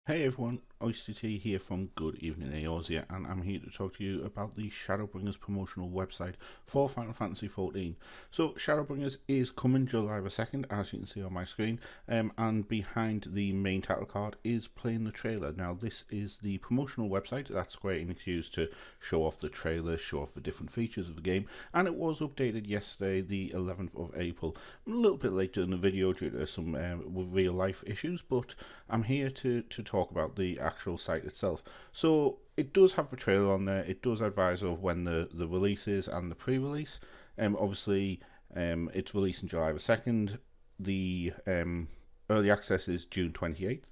Hey everyone, Oisty T here from Good Evening Eorzea, and I'm here to talk to you about the Shadowbringers promotional website for Final Fantasy XIV. So, Shadowbringers is coming July the 2nd, as you can see on my screen, and behind the main title card is playing the trailer. Now, this is the promotional website that Square Enix used to show off the trailer, show off the different features of the game, and it was updated yesterday, the 11th of April. I'm a little bit later in the video due to some real life issues, but I'm here to talk about the actual site itself. So it does have the trailer on there. It does advise of when the release is and the pre-release. Obviously, it's releasing July the 2nd. The early access is June 28th,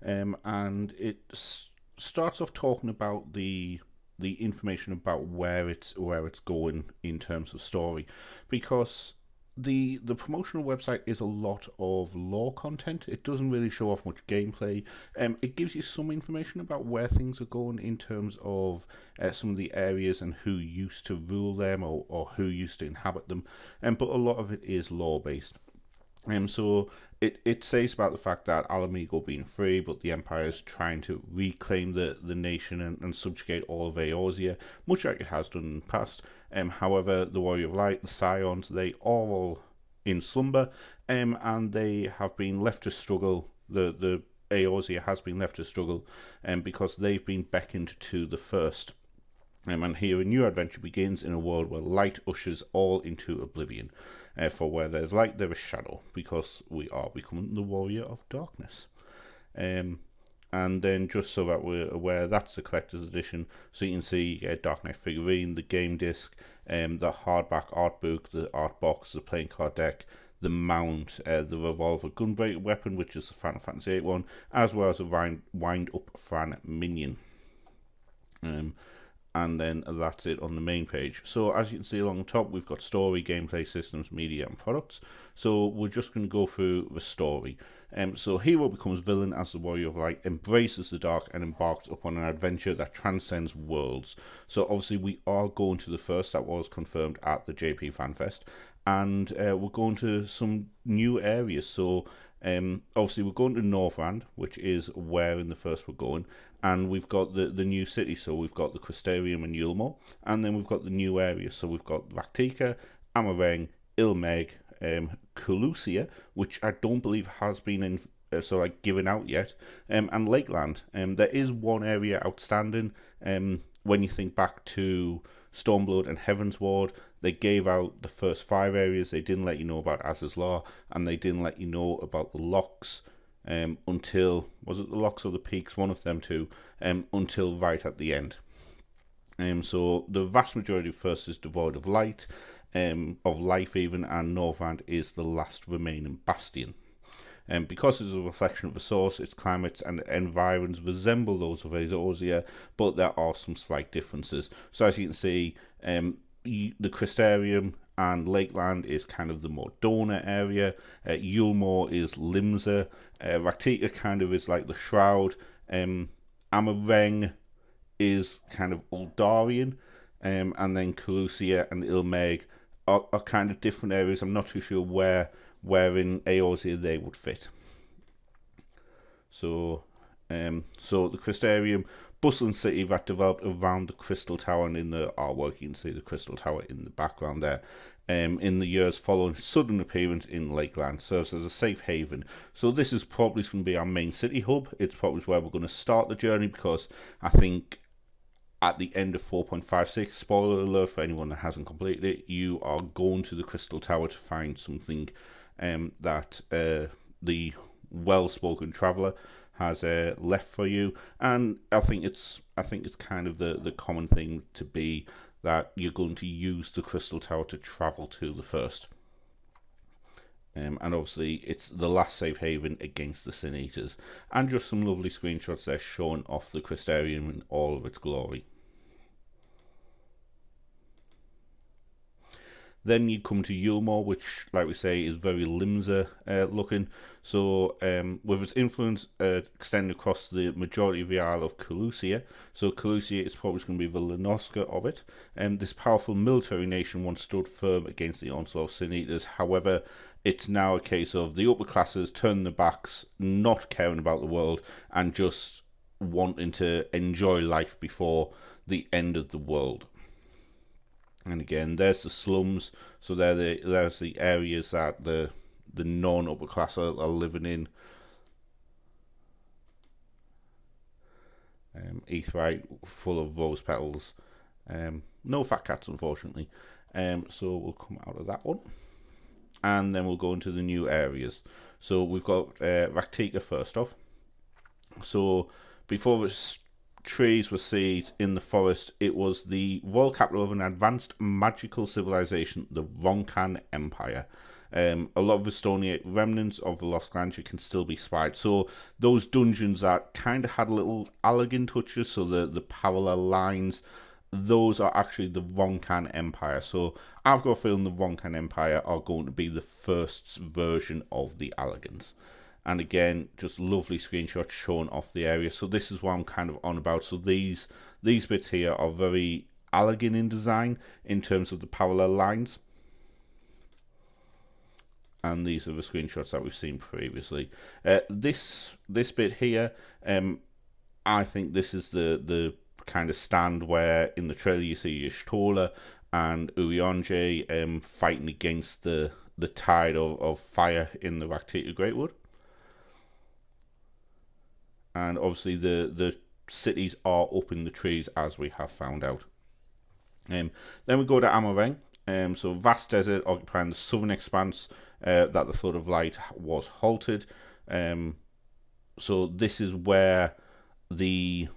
and it starts off talking about the information about where it's going in terms of story, because the promotional website is a lot of lore content. It doesn't really show off much gameplay. It gives you some information about where things are going in terms of some of the areas and who used to rule them, or who used to inhabit them. But a lot of it is lore based. So it says about the fact that Alamigo being free, but the Empire is trying to reclaim the nation and subjugate all of Eorzea, much like it has done in the past. However, the Warrior of Light, the Scions, they are all in slumber, and they have been left to struggle. The Eorzea has been left to struggle, because they've been beckoned to the first. And here a new adventure begins in a world where light ushers all into oblivion. For where there's light, there is shadow, because we are becoming the warrior of darkness. And then, just so that we're aware, that's the collector's edition. So you can see you get a Dark Knight figurine, the game disc, the hardback art book, the art box, the playing card deck, the mount, the revolver gunbreaker weapon, which is the Final Fantasy VIII one, as well as a wind up Fran minion. And then that's it on the main page. So as you can see along the top, we've got story, gameplay, systems, media, and products. So we're just going to go through the story. So Hero becomes villain as the Warrior of Light, embraces the dark, and embarks upon an adventure that transcends worlds. So obviously we are going to the first that was confirmed at the JP FanFest, and we're going to some new areas. So obviously we're going to Northrend, which is where in the first we're going, and we've got the new city. So we've got the Crystarium and Yulmore, and then we've got the new areas. So we've got Rak'tika, Amareng, Ilmeg, Colucia, which I don't believe has been in given out yet, and Lakeland. There is one area outstanding. When you think back to Stormblood and Heaven's Ward, they gave out the first 5 areas. They didn't let you know about Az's Law, and they didn't let you know about the locks until, was it the locks or the peaks, one of them two, until right at the end. So the vast majority of first is devoid of light, of life even, and Northrend is the last remaining bastion. Because it's a reflection of the source, its climates and environs resemble those of Eorzea, but there are some slight differences. So as you can see, the Crystarium and Lakeland is kind of the more Dona area. Yulmore is Limsa. Rak'tika kind of is like the Shroud. Amareng is kind of Uldarian. And then Colucia and Ilmeg are kind of different areas. I'm not too sure where in Eorzea they would fit. So the Crystarium, bustling city that developed around the Crystal Tower, and in the artwork you can see the Crystal Tower in the background there. In the years following sudden appearance in Lakeland, serves as a safe haven. So this is probably going to be our main city hub. It's probably where we're going to start the journey, because I think at the end of 4.56, spoiler alert for anyone that hasn't completed it, you are going to the Crystal Tower to find something that the well-spoken traveller has left for you. And I think it's kind of the common thing to be that you're going to use the Crystal Tower to travel to the first. And obviously it's the last safe haven against the Sin Eaters. And just some lovely screenshots there showing off the Crystarium in all of its glory. Then you come to Yulmore, which, like we say, is very Limsa looking. So, with its influence extending across the majority of the Isle of Calusia, so Calusia is probably going to be the Lenosca of it. This powerful military nation once stood firm against the onslaught of Sin Eaters. However, it's now a case of the upper classes turning their backs, not caring about the world, and just wanting to enjoy life before the end of the world. And again, there's the slums, so there's the areas that the non-upper class are living in. Aetheryte full of rose petals. No fat cats, unfortunately. So we'll come out of that one. And then we'll go into the new areas. So we've got Rak'tika first off. So before the trees were seeds in the forest, it was the royal capital of an advanced magical civilization, the Ronkan Empire. A lot of the stony remnants of the Lost Grandeur can still be spied. So those dungeons that kind of had little Allegan touches, so the parallel lines, those are actually the Ronkan Empire. So I've got a feeling the Ronkan Empire are going to be the first version of the Allegans. And again, just lovely screenshots showing off the area. So this is what I'm kind of on about. So these bits here are very Allegan in design in terms of the parallel lines. And these are the screenshots that we've seen previously. This bit here, I think this is the kind of stand where in the trailer you see Y'shtola and Urianger fighting against the tide of fire in the Rak'tika Greatwood. And obviously the cities are up in the trees, as we have found out. Then we go to Amareng. So vast desert occupying the southern expanse that the Flood of Light was halted. So this is where the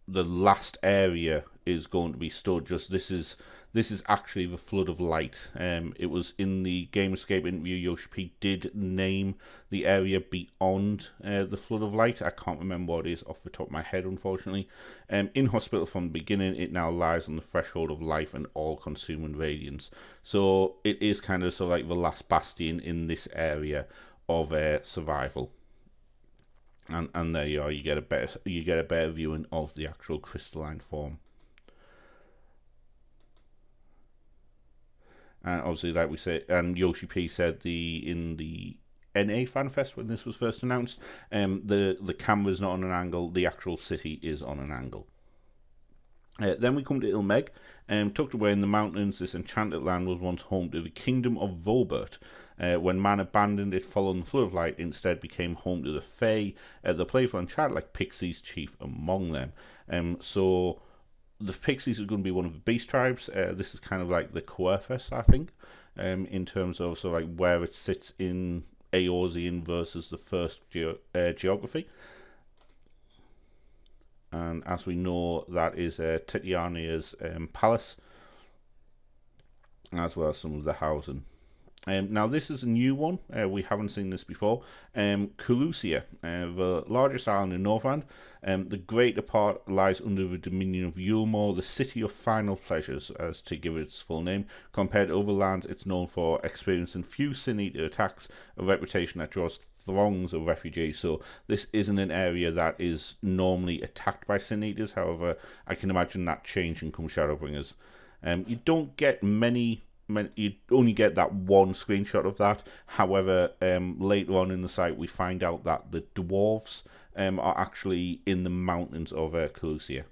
last area is going to be stood. Just this is actually the Flood of Light. It was in the Game Escape interview. Yoshi P did name the area beyond the Flood of Light. I can't remember what it is off the top of my head, unfortunately. Inhospitable from the beginning, it now lies on the threshold of life and all-consuming radiance. So it is kind of like the last bastion in this area of survival. And there you are. You get a better viewing of the actual crystalline form. And obviously, like we said, and Yoshi P said in the NA FanFest when this was first announced, the camera's not on an angle, the actual city is on an angle. Then we come to Ilmeg. Tucked away in the mountains, this enchanted land was once home to the kingdom of Volbert. When man abandoned it following the Flood of Light, instead became home to the Fae, the playful and childlike pixies, chief among them. So the pixies are going to be one of the beast tribes. This is kind of like the Querfus, I think, in terms of like where it sits in Eorzean versus the first geography. And as we know, that is Titiania's palace, as well as some of the housing. Now this is a new one, we haven't seen this before. Calusia, the largest island in Northland. The greater part lies under the dominion of Yulmore, the city of final pleasures, as to give it its full name. Compared to other lands, it's known for experiencing few Sin Eater attacks, a reputation that draws throngs of refugees. So this isn't an area that is normally attacked by Sin Eaters. However, I can imagine that changing come Shadowbringers. You don't get many. You only get that one screenshot of that. However, later on in the site, we find out that the dwarves are actually in the mountains of Calusia.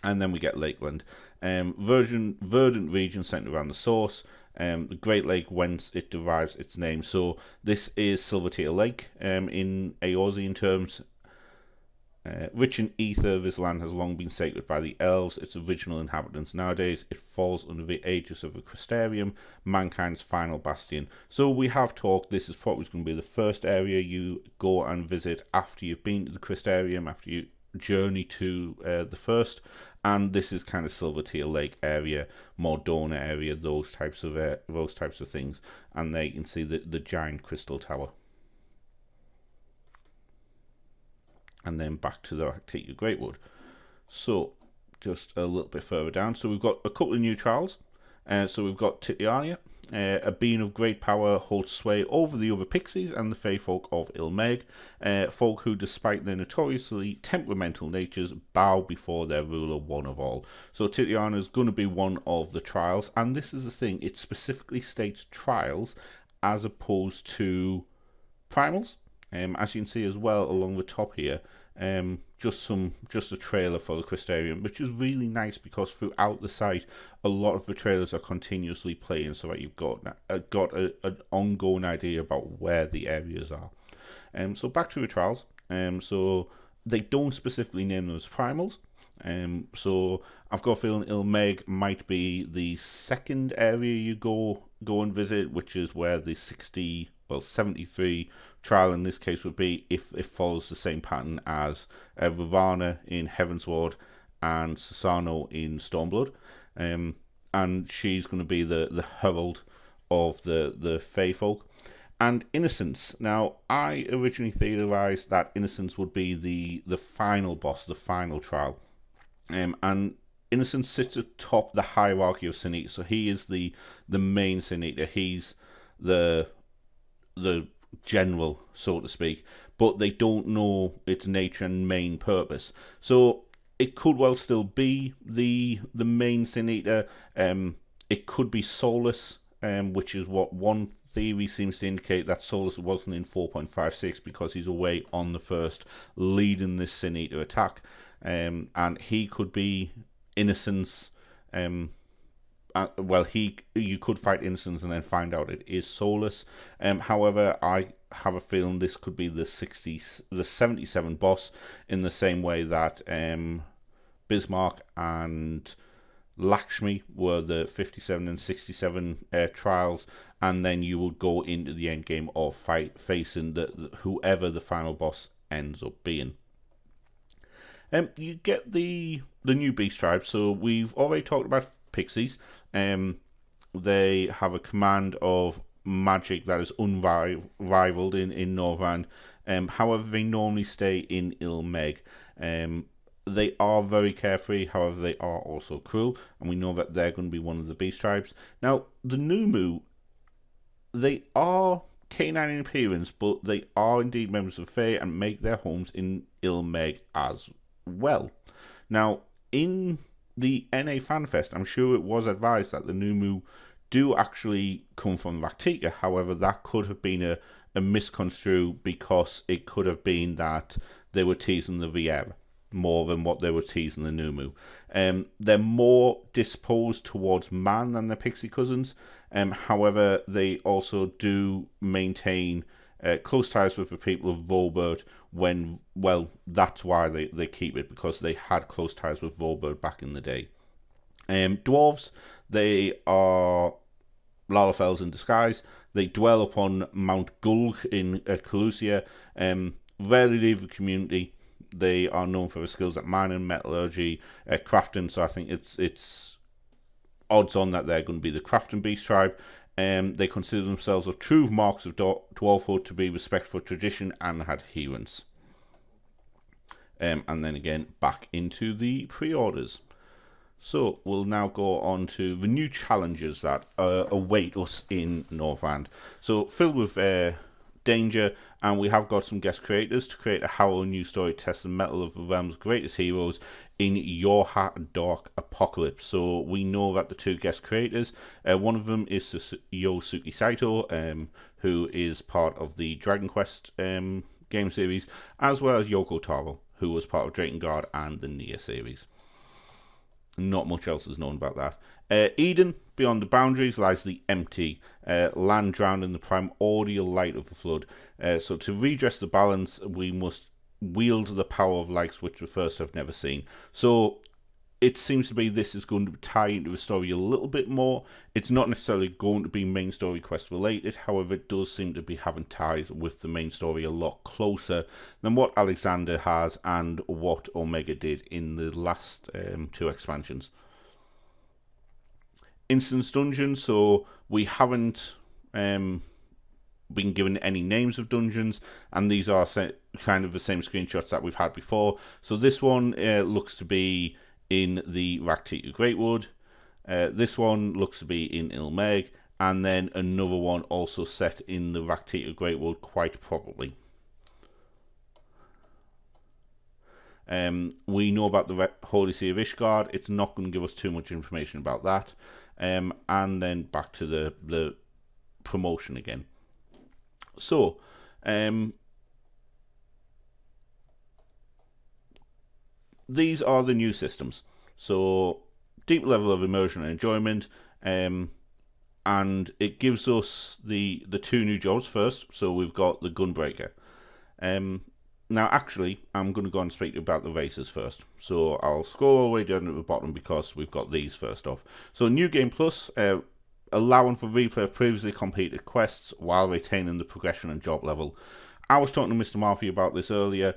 And then we get Lakeland. Verdant region centered around the source. The Great Lake whence it derives its name. So this is Silvertear Lake in Eorzean terms. Rich in ether, this land has long been sacred by the elves, its original inhabitants. Nowadays, it falls under the aegis of the Crystarium, mankind's final bastion. So we have talked, this is probably going to be the first area you go and visit after you've been to the Crystarium, after you journey to the first. And this is kind of Silvertear Lake area, Mordona area, those types of things. And there you can see the giant crystal tower. And then back to the Rak'tika Greatwood. So, just a little bit further down. So we've got a couple of new trials. So we've got Titiania, a being of great power, holds sway over the other pixies and the Fey folk of Ilmeg, folk who, despite their notoriously temperamental natures, bow before their ruler, one of all. So Titiania is going to be one of the trials, and this is the thing, it specifically states trials as opposed to primals. As you can see as well along the top here, just a trailer for the Crystarium, which is really nice because throughout the site a lot of the trailers are continuously playing, so that you've got an ongoing idea about where the areas are. So back to the trials. So they don't specifically name them as primals. So I've got a feeling Ilmeg might be the second area you go and visit, which is where the 73 trial in this case would be, if it follows the same pattern as Ravana in Heavensward and Susano in Stormblood. And she's going to be the herald of the Fey folk. And Innocence. Now, I originally theorized that Innocence would be the final boss, the final trial. And Innocence sits atop the hierarchy of Sin Eater, so he is the main Sin Eater. He's the general, so to speak, but they don't know its nature and main purpose. So it could well still be the main Sin Eater. It could be Solus, which is what one theory seems to indicate, that Solus wasn't in 4.56 because he's away on the first, leading this Sin Eater attack. And he could be Innocence. You could fight Innocence and then find out it is Solus. However, I have a feeling this could be the 77 boss, in the same way that Bismarck and Lakshmi were the 57 and 67 trials, and then you would go into the end game of facing whoever the final boss ends up being. You get the new beast tribe. So we've already talked about pixies. They have a command of magic that is unrivaled in Northrend. However, they normally stay in Ilmeg. They are very carefree, however they are also cruel, and we know that they're going to be one of the beast tribes. Now, the Numu, they are canine in appearance, but they are indeed members of Fae and make their homes in Ilmeg as well. Now, in the NA FanFest, I'm sure it was advised that the Numu do actually come from Rak'tika. However, that could have been a misconstrue, because it could have been that they were teasing the VR more than what they were teasing the Numu. They're more disposed towards man than their pixie cousins. However, they also do maintain close ties with the people of Volbert that's why they keep it, because they had close ties with Volbert back in the day. Dwarves, they are Lalafels in disguise. They dwell upon Mount Gulg in Calusia. Rarely leave the community. They are known for their skills at mining, metallurgy, crafting, so I think it's odds on that they're going to be the crafting beast tribe. They consider themselves of true marks of dwarfhood to be respectful tradition and adherence. And then again, back into the pre-orders. So we'll now go on to the new challenges that await us in Northrend. So filled with danger, and we have got some guest creators to create a Harrow new story, test the metal of the realm's greatest heroes in Yorha Dark Apocalypse. So we know that the two guest creators, one of them is Yosuke Saito, who is part of the Dragon Quest game series, as well as Yoko Taro, who was part of Drakengard and the Nier series. Not much else is known about that. Eden, beyond the boundaries lies the empty land drowned in the primordial light of the flood. So to redress the balance, we must wield the power of lights which the first have never seen. So it seems to be this is going to tie into the story a little bit more. It's not necessarily going to be main story quest related, however it does seem to be having ties with the main story a lot closer than what Alexander has and what Omega did in the last two expansions. Instance dungeons, so we haven't been given any names of dungeons, and these are kind of the same screenshots that we've had before. So this one looks to be in the Rak'tika Greatwood. This one looks to be in Ilmeg, and then another one also set in the Rak'tika Great World, quite probably. We know about the Holy See of Ishgard. It's not going to give us too much information about that. And then back to the promotion again. So, these are the new systems. So, deep level of immersion and enjoyment. And it gives us the two new jobs first. So, we've got the Gunbreaker. Now, actually, I'm going to go and speak about the races first. So I'll scroll all the way down to the bottom because we've got these first off. So New Game Plus, allowing for replay of previously completed quests while retaining the progression and job level. I was talking to Mr. Murphy about this earlier.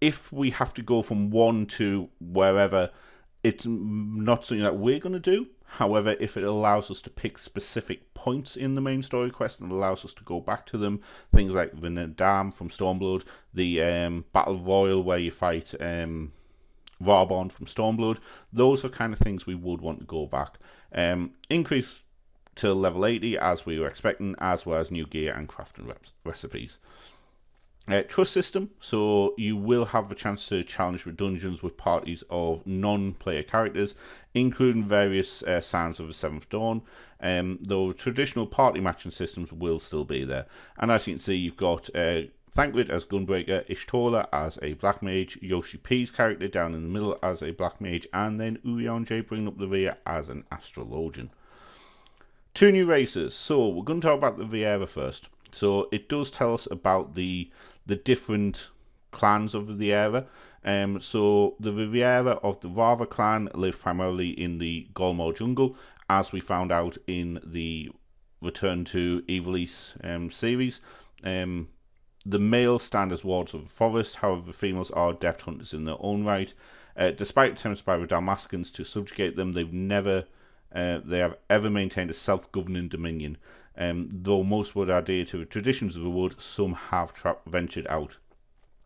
If we have to go from one to wherever, it's not something that we're going to do. However, if it allows us to pick specific points in the main story quest and allows us to go back to them, things like the Nadam from Stormblood, the Battle Royal where you fight Varbond from Stormblood, those are kind of things we would want to go back. Increase to level 80 as we were expecting, as well as new gear and crafting recipes. Trust system, so you will have the chance to challenge the dungeons with parties of non-player characters, including various Sands of the Seventh Dawn, though traditional party matching systems will still be there. And as you can see, you've got Thancred as Gunbreaker, Ishtola as a Black Mage, Yoshi P's character down in the middle as a Black Mage, and then Urion J bringing up the rear as an Astrologian. Two new races, so we're going to talk about the Viera first. So it does tell us about the different clans of the Viera. So the Viera of the Rava clan live primarily in the Golmor jungle, as we found out in the Return to Ivalice series. The males stand as wards of the forest, however the females are adept hunters in their own right. Despite attempts by the Dalmascans to subjugate them, they have ever maintained a self-governing dominion. Though most would adhere to the traditions of the wood, some have ventured out.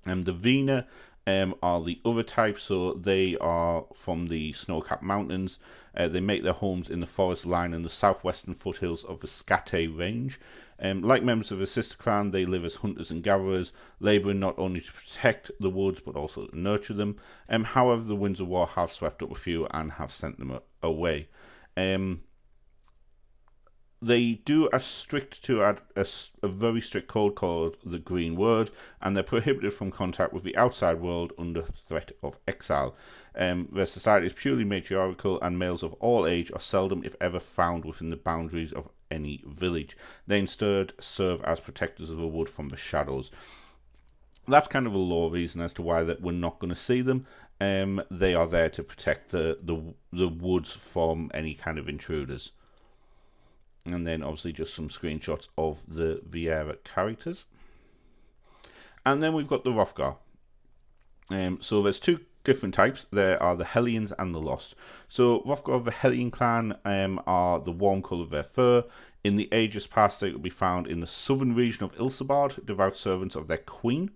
The Vina are the other type, so they are from the snow-capped mountains. They make their homes in the forest line in the southwestern foothills of the Skate range. Like members of the sister clan, they live as hunters and gatherers, labouring not only to protect the woods but also to nurture them. However, the winds of war have swept up a few and have sent them away. They do a very strict code called the Green Word, and they're prohibited from contact with the outside world under threat of exile. Their society is purely matriarchal, and males of all age are seldom, if ever, found within the boundaries of any village. They instead serve as protectors of the wood from the shadows. That's kind of a lore reason as to why that we're not going to see them. They are there to protect the woods from any kind of intruders. And then obviously just some screenshots of the Viera characters. And then we've got the Hrothgar. So there's two different types. There are the Hellions and the Lost. So Hrothgar of the Hellion clan are the warm colour of their fur. In the ages past, they could be found in the southern region of Ilsabard, devout servants of their queen.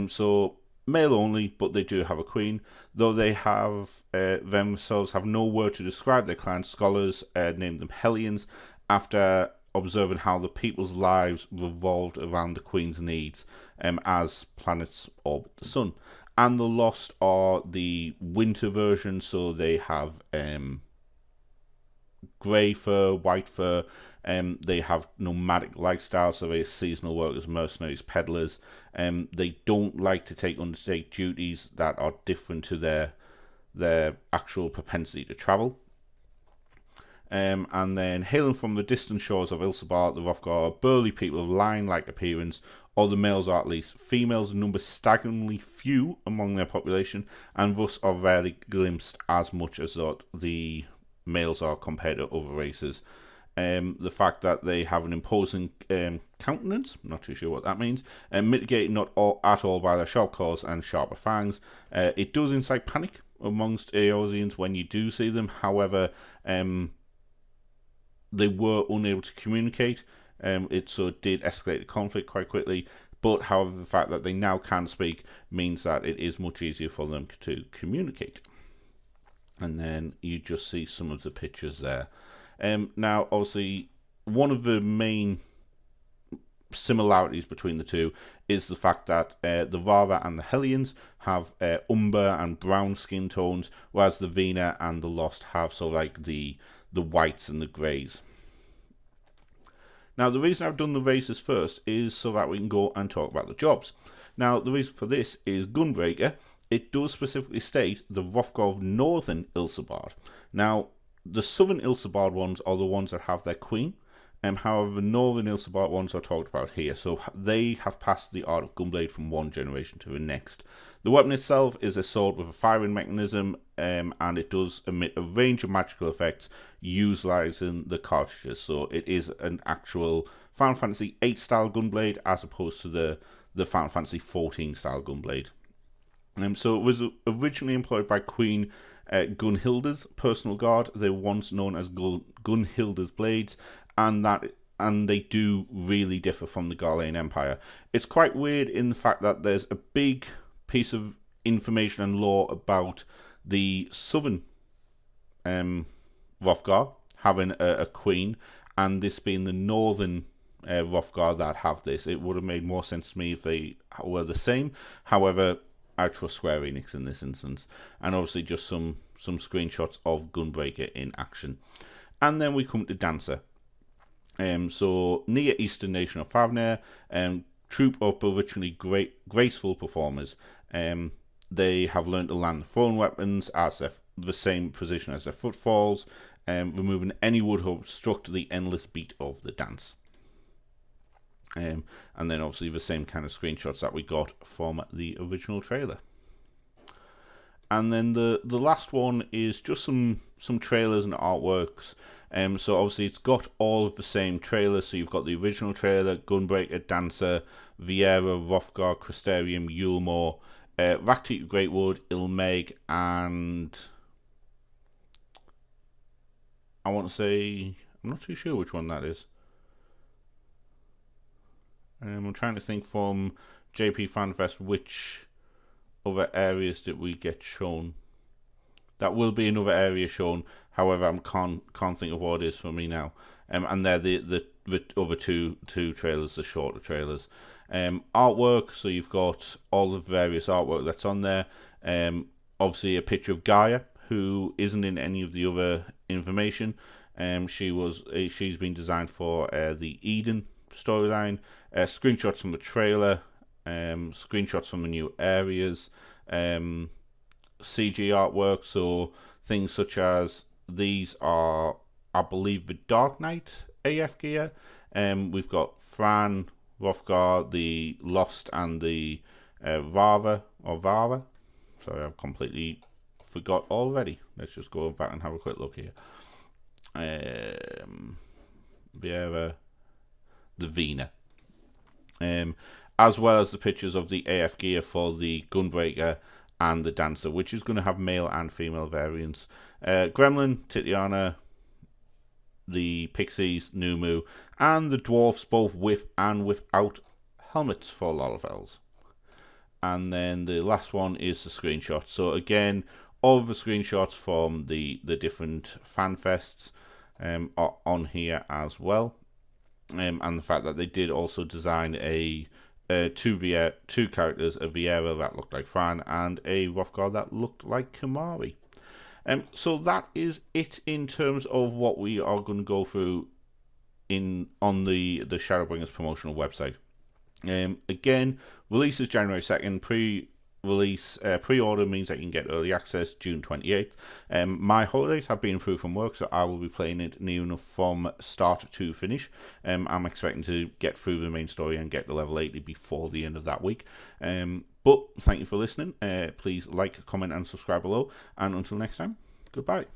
So male only, but they do have a queen. Though they have themselves have no word to describe their clan, scholars name them Hellions, after observing how the people's lives revolved around the Queen's needs as planets orbit the sun. And the Lost are the winter version, so they have grey fur, white fur. They have nomadic lifestyle, so they're seasonal workers, mercenaries, peddlers. They don't like to take undertake duties that are different to their actual propensity to travel. And then hailing from the distant shores of Ilsabard, the Hrothgar are burly people of lion-like appearance, or the males are at least. Females number staggeringly few among their population, and thus are rarely glimpsed as much as the males are compared to other races. The fact that they have an imposing countenance, I'm not too sure what that means, mitigated not at all by their sharp claws and sharper fangs. It does incite panic amongst Eorzeans when you do see them. However, they were unable to communicate. It did escalate the conflict quite quickly. But however, the fact that they now can speak means that it is much easier for them to communicate. and then you just see some of the pictures there. Now, obviously, one of the main similarities between the two is the fact that the Vara and the Hellions have umber and brown skin tones, whereas the Vina and the Lost have so like the whites and the greys. Now, the reason I've done the races first is so that we can go and talk about the jobs. Now, the reason for this is Gunbreaker. It does specifically state the Hrothgar of Northern Ilsebard. Now, the Southern Ilsebard ones are the ones that have their queen. However, the Northern Ilsebard ones are talked about here, so they have passed the art of Gunblade from one generation to the next. The weapon itself is a sword with a firing mechanism, and it does emit a range of magical effects utilising the cartridges. So it is an actual Final Fantasy VIII style Gunblade as opposed to the Final Fantasy XIV style Gunblade. So it was originally employed by Queen Gunhilda's personal guard. They were once known as Gunhilda's Blades, and they do really differ from the Garlean Empire. It's quite weird in the fact that there's a big piece of information and lore about the Southern Hrothgar having a queen, and this being the Northern Hrothgar that have this. It would have made more sense to me if they were the same. However, I trust Square Enix in this instance, and obviously just some screenshots of Gunbreaker in action. And then we come to Dancer. So near Eastern nation of Favnir, troop of originally graceful performers. They have learned to land thrown weapons as the same position as their footfalls, removing any wood to obstruct the endless beat of the dance. And then obviously the same kind of screenshots that we got from the original trailer. And then the last one is just some trailers and artworks. So obviously it's got all of the same trailers. So you've got the original trailer, Gunbreaker, Dancer, Viera, Hrothgar, Crystarium, Yulmore, Rak'tika Greatwood, Ilmeg, and I want to say, I'm not too sure which one that is. I'm trying to think from JP FanFest which other areas did we get shown. That will be another area shown. However, I can't think of what it is for me now. And they're the other two trailers, the shorter trailers. Artwork. So you've got all the various artwork that's on there. Obviously, a picture of Gaia, who isn't in any of the other information. She's been designed for the Eden storyline. Screenshots from the trailer. Screenshots from the new areas. CG artwork, so things such as these are, I believe, the Dark Knight AF gear. We've got Fran, Hrothgar, the Lost, and the Vara. Sorry, I've completely forgot already. Let's just go back and have a quick look here. Viera, the Vina. As well as the pictures of the AF gear for the Gunbreaker and the Dancer, which is going to have male and female variants. Gremlin, Titiana, the Pixies, Numu, and the Dwarfs, both with and without helmets for Lolafels. And then the last one is the screenshot. So again, all of the screenshots from the different fan fests are on here as well. And the fact that they did also design two characters, a Viera that looked like Fran and a Hrothgar that looked like Kamari. So that is it in terms of what we are going to go through on the Shadowbringers promotional website. Again, release is January 2nd. Pre-order means I can get early access June 28th. My holidays have been approved from work, so I will be playing it near enough from start to finish. I'm expecting to get through the main story and get to level 80 before the end of that week. But thank you for listening. Please like, comment, and subscribe below. And until next time, goodbye.